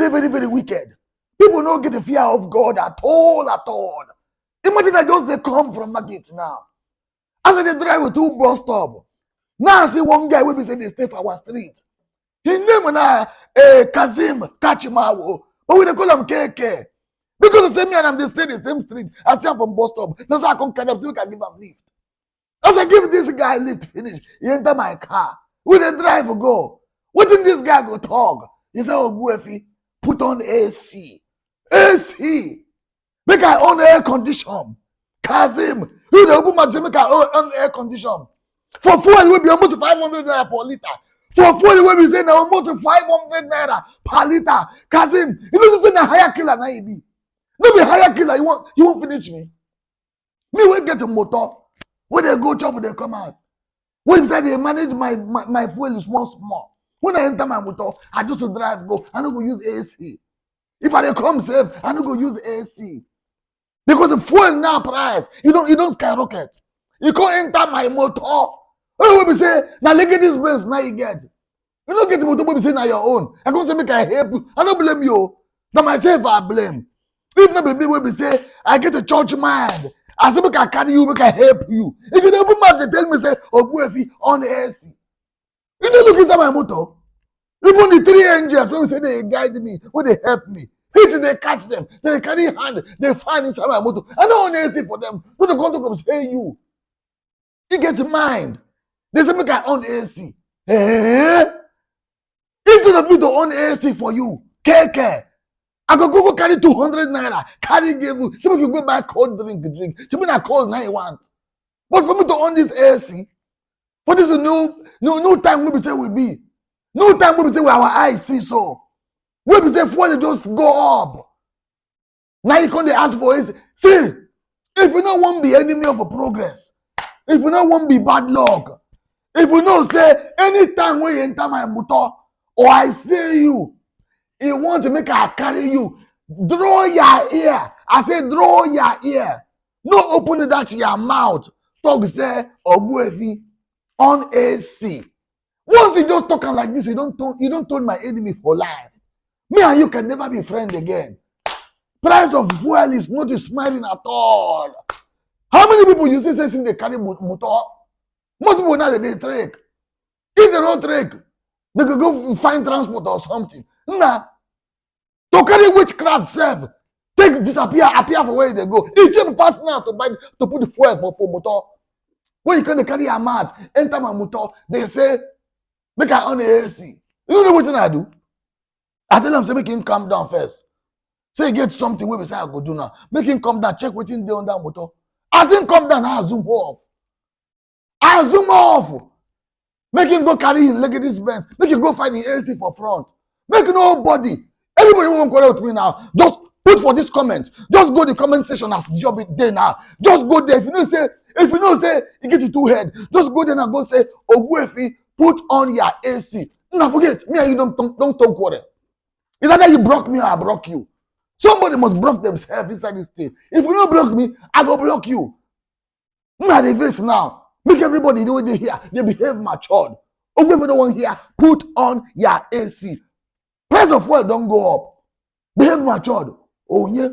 very, very, very wicked. People don't get the fear of God at all, at all. Imagine that just they come from market now. As they drive with 2 bus stop. Now I see one guy will be saying they stay for our street. His name now Kazim Kachimawo. But we they call him KK. Because the same man and they stay the same street. I see him from bus stop. That's how I come carry up so we can give him lift. As I give this guy lift finish, he enter my car. We they drive go. What did this guy go talk? He said, Ogbuefi, put on AC. AC. Make I own air condition. Kazim, you the woman say make I own air condition. For fuel, it will be almost 500 naira per liter. For fuel, it will be saying almost 500 naira per liter. Kazim, you know this is a higher killer now you be. No be higher killer, you won't finish me. Me will get a motor. When they go chop, they come out. When inside they manage my fuel is small. When I enter my motor, I just drive go. I don't go use AC. If I come safe, I don't go use AC. Because the fuel now price, you don't skyrocket. You can't enter my motor. Oh, we be say, now look at this base now you get. You don't get the motor, we say now your own. I can't say make I help you. I don't blame you. Now myself I blame. If not baby we be say, I get a church mind. I say make I carry you, make I help you. If you don't put mouth, they tell me say, Ogbuefi on the AC. You don't look inside my motor. Even the 3 angels when we say they guide me, when they help me. Hit they catch them, they carry hand, they find inside my motor. I don't want AC for them. Don't go to come say you. You get mind. They say make I own AC. Instead of me to own AC for you, KK. I go carry 200 naira, carry give you. So you go buy cold drink. So when I call now you want. But for me to own this AC, for this is no time we be say we be. No time we be say we our eyes see so. We be say fuel just go up. Now you can't ask for AC. See, if you don't want to be enemy of a progress, if you don't want to be bad luck, if you know say anytime when you enter my motor or I see you, you want to make I carry you, draw your ear. I say draw your ear. No open that your mouth. Talk say Ogbuefi on AC. Once you just talking like this, you don't turn my enemy for life. Me and you can never be friends again. Price of fuel is not smiling at all. How many people you see say they carry motor? Most people now they trek. If they don't trek, they could go find transport or something. Nah. To carry witchcraft self, appear for where they go. It's just pass now to put the fuel for motor. When you can carry a mat, enter my motor, they say, make I on the AC. You know what I do? I tell them, say, make him calm down first. Say, get something where we say I go do now. Make him come down, check what in there on that motor. As him come down, I zoom off. Make him go carry him, look at this Benz. Make him go find the AC for front. Make nobody. Everybody won't call out with me now. Just put for this comment. Just go to the comment section as job it there now. Just go there. If you know say you get your 2 head, just go there and go say, Ogbuefi, put on your AC. Now forget, me and you don't talk quarrel. It's either you block me or I block you. Somebody must block themselves inside this thing. If you don't block me, I go block you. Me at the face now. Make everybody the way they hear. They behave matured. Ogbuefi don't want here. Put on your AC. Price of fuel don't go up. Behave matured. Oh yeah.